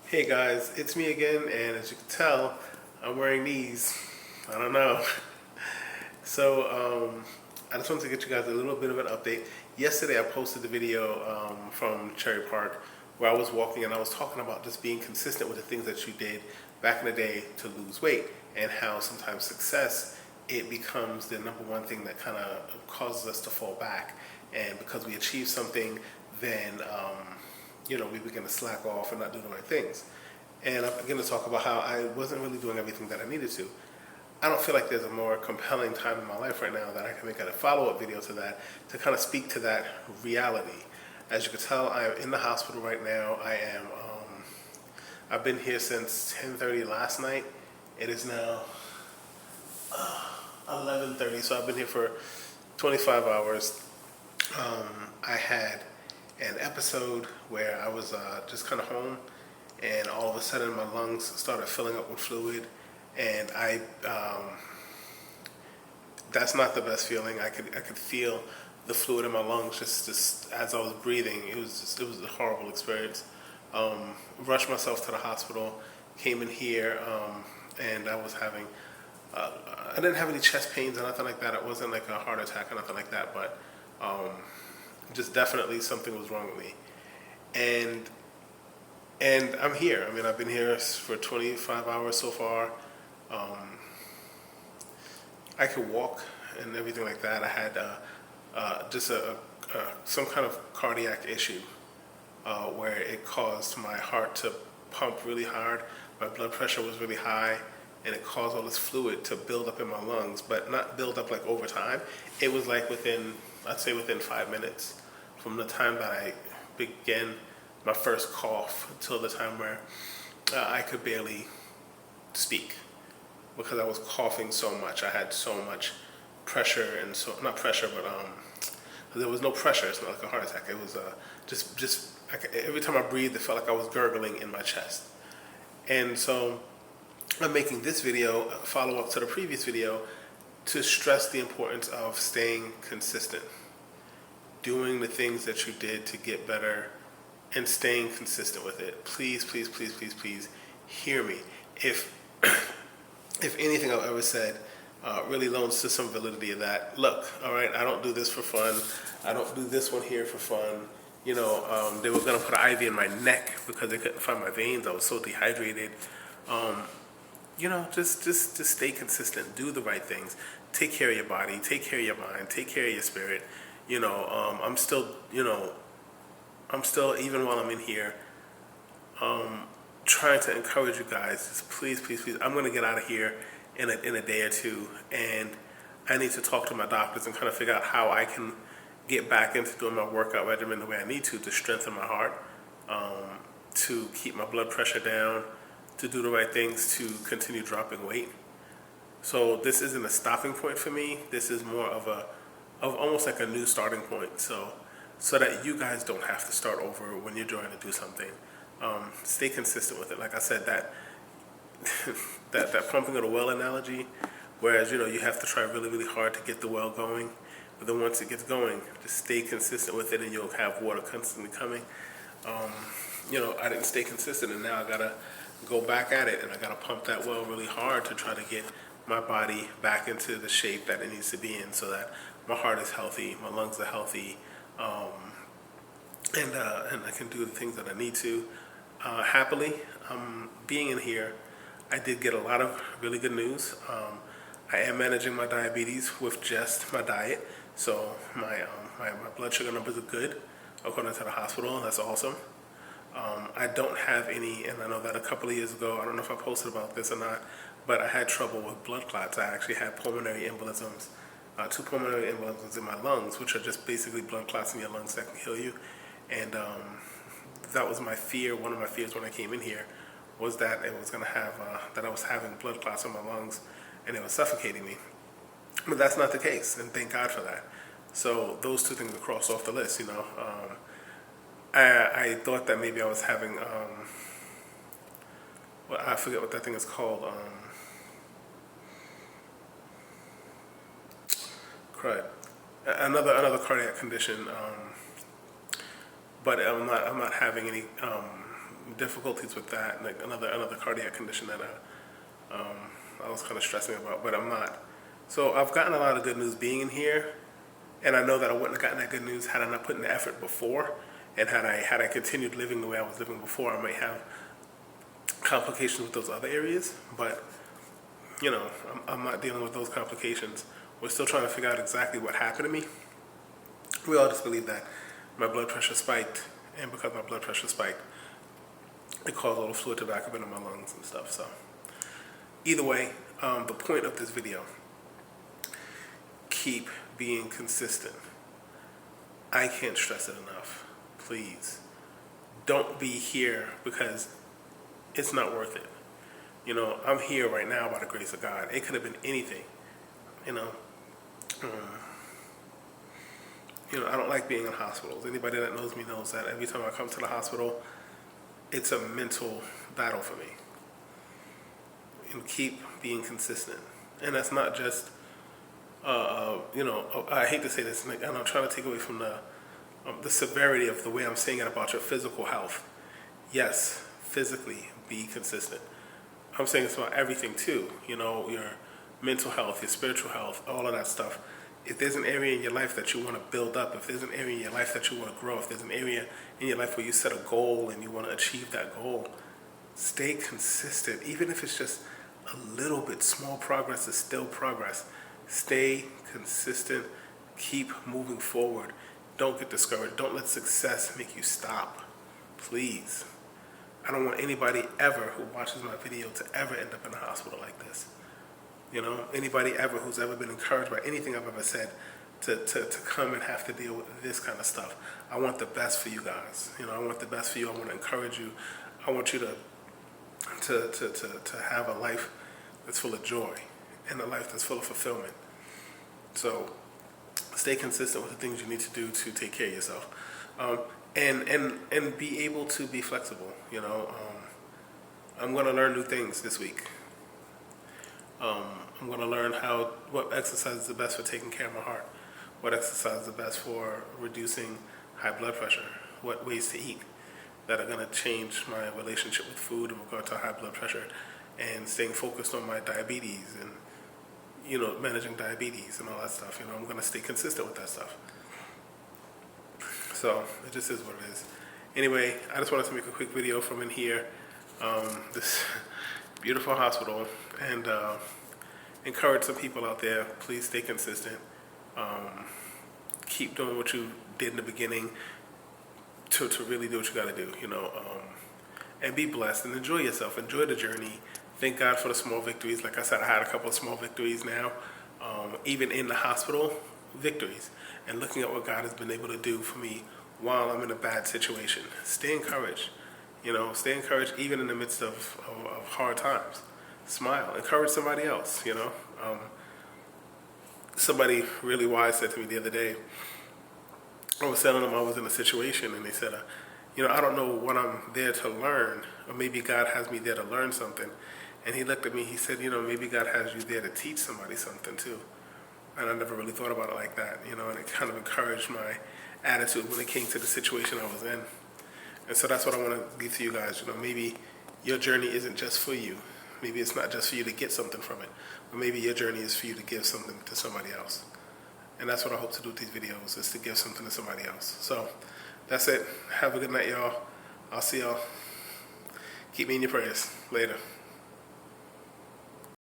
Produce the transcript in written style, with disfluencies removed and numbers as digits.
Hey guys, it's me again, and as you can tell, I'm wearing these. I don't know. I just wanted to get you guys a little bit of an update. Yesterday, I posted the video from Cherry Park where I was walking and I was talking about just being consistent with the things that you did back in the day to lose weight, and how sometimes success it becomes the number one thing that kind of causes us to fall back. And because we achieve something, then we begin to slack off and not do the right things. And I'm going to talk about how I wasn't really doing everything that I needed to. I don't feel like there's a more compelling time in my life right now that I can make a follow-up video to that to kind of speak to that reality. As you can tell, I am in the hospital right now. I've been here since 10:30 last night. It is now 11:30, so I've been here for 25 hours. I had an episode where I was just kind of home, and all of a sudden my lungs started filling up with fluid, and that's not the best feeling. I could feel the fluid in my lungs just as I was breathing. It was a horrible experience. Rushed myself to the hospital, came in here, and I didn't have any chest pains or nothing like that. It wasn't like a heart attack or nothing like that, but just definitely something was wrong with me. And I'm here. I mean, I've been here for 25 hours so far. I could walk and everything like that. I had just some kind of cardiac issue where it caused my heart to pump really hard. My blood pressure was really high, and it caused all this fluid to build up in my lungs, but not build up like over time. It was like I'd say within 5 minutes from the time that I began my first cough until the time where I could barely speak, because I was coughing so much. I had so much pressure, and so not pressure, but there was no pressure. It's not like a heart attack. It was every time I breathed, it felt like I was gurgling in my chest. And so I'm making this video a follow up to the previous video to stress the importance of staying consistent, doing the things that you did to get better, and staying consistent with it. Please, please, please, please, please hear me. If anything I've ever said really loans to some validity of that, look, all right, I don't do this for fun. I don't do this one here for fun. They were going to put an IV in my neck because they couldn't find my veins. I was so dehydrated. Just stay consistent. Do the right things. Take care of your body. Take care of your mind. Take care of your spirit. I'm still, even while I'm in here, trying to encourage you guys. Just please, please, please. I'm going to get out of here in a day or two, and I need to talk to my doctors and kind of figure out how I can get back into doing my workout regimen the way I need to strengthen my heart, to keep my blood pressure down, to do the right things to continue dropping weight. So this isn't a stopping point for me. This is more of almost like a new starting point. So that you guys don't have to start over when you're trying to do something. Stay consistent with it. Like I said, that that pumping of the well analogy, whereas you have to try really, really hard to get the well going, but then once it gets going, just stay consistent with it, and you'll have water constantly coming. I didn't stay consistent, and now I gotta go back at it, and I gotta pump that well really hard to try to get my body back into the shape that it needs to be in, so that my heart is healthy, my lungs are healthy, and I can do the things that I need to. Happily, being in here, I did get a lot of really good news. I am managing my diabetes with just my diet, so my blood sugar numbers are good according to the hospital. That's awesome. I don't have any, and I know that a couple of years ago, I don't know if I posted about this or not, but I had trouble with blood clots. I actually had pulmonary embolisms, 2 pulmonary embolisms in my lungs, which are just basically blood clots in your lungs that can kill you. And that was my fear. One of my fears when I came in here was that it was going to have that I was having blood clots in my lungs, and it was suffocating me. But that's not the case, and thank God for that. So those two things are crossed off the list. I thought that maybe I was having I forget what that thing is called. Crud. Another cardiac condition. But I'm not having any difficulties with that, like another cardiac condition that I was kind of stressing about, but I'm not. So I've gotten a lot of good news being in here, and I know that I wouldn't have gotten that good news had I not put in the effort before, and had I continued living the way I was living before, I might have complications with those other areas. But you know, I'm not dealing with those complications. We're still trying to figure out exactly what happened to me. We all just believe that my blood pressure spiked, and because my blood pressure spiked, it caused all the fluid to back up into my lungs and stuff. So either way, the point of this video, keep being consistent. I can't stress it enough. Please don't be here because it's not worth it. You know, I'm here right now by the grace of God. It could have been anything. You know, I don't like being in hospitals. Anybody that knows me knows that every time I come to the hospital, it's a mental battle for me. And keep being consistent. And that's not just, I hate to say this, and I'm trying to take away from the severity of the way I'm saying it about your physical health. Yes, physically be consistent. I'm saying it's about everything too. You know, your mental health, your spiritual health, all of that stuff. If there's an area in your life that you want to build up, if there's an area in your life that you want to grow, if there's an area in your life where you set a goal and you want to achieve that goal, stay consistent. Even if it's just a little bit, small progress is still progress. Stay consistent. Keep moving forward. Don't get discouraged. Don't let success make you stop. Please. I don't want anybody ever who watches my video to ever end up in a hospital like this. You know, anybody ever who's ever been encouraged by anything I've ever said to come and have to deal with this kind of stuff. I want the best for you guys. You know, I want the best for you. I want to encourage you. I want you to have a life that's full of joy and a life that's full of fulfillment. So stay consistent with the things you need to do to take care of yourself. And be able to be flexible. You know, I'm going to learn new things this week. I'm going to learn what exercise is the best for taking care of my heart, what exercise is the best for reducing high blood pressure, what ways to eat that are going to change my relationship with food in regard to high blood pressure, and staying focused on my diabetes and, you know, managing diabetes and all that stuff. You know, I'm going to stay consistent with that stuff. So it just is what it is. Anyway, I just wanted to make a quick video from in here, this beautiful hospital, and encourage some people out there. Please stay consistent. Keep doing what you did in the beginning to really do what you got to do, you know, and be blessed and enjoy yourself. Enjoy the journey. Thank God for the small victories. Like I said, I had a couple of small victories now, even in the hospital, victories, and looking at what God has been able to do for me while I'm in a bad situation. Stay encouraged. You know, stay encouraged even in the midst of hard times. Smile. Encourage somebody else, you know. Somebody really wise said to me the other day, I was telling them I was in a situation, and they said, I don't know what I'm there to learn, or maybe God has me there to learn something. And he looked at me, he said, maybe God has you there to teach somebody something too. And I never really thought about it like that, and it kind of encouraged my attitude when it came to the situation I was in. And so that's what I want to give to you guys. Maybe your journey isn't just for you. Maybe it's not just for you to get something from it, but maybe your journey is for you to give something to somebody else. And that's what I hope to do with these videos, is to give something to somebody else. So that's it. Have a good night, y'all. I'll see y'all. Keep me in your prayers. Later.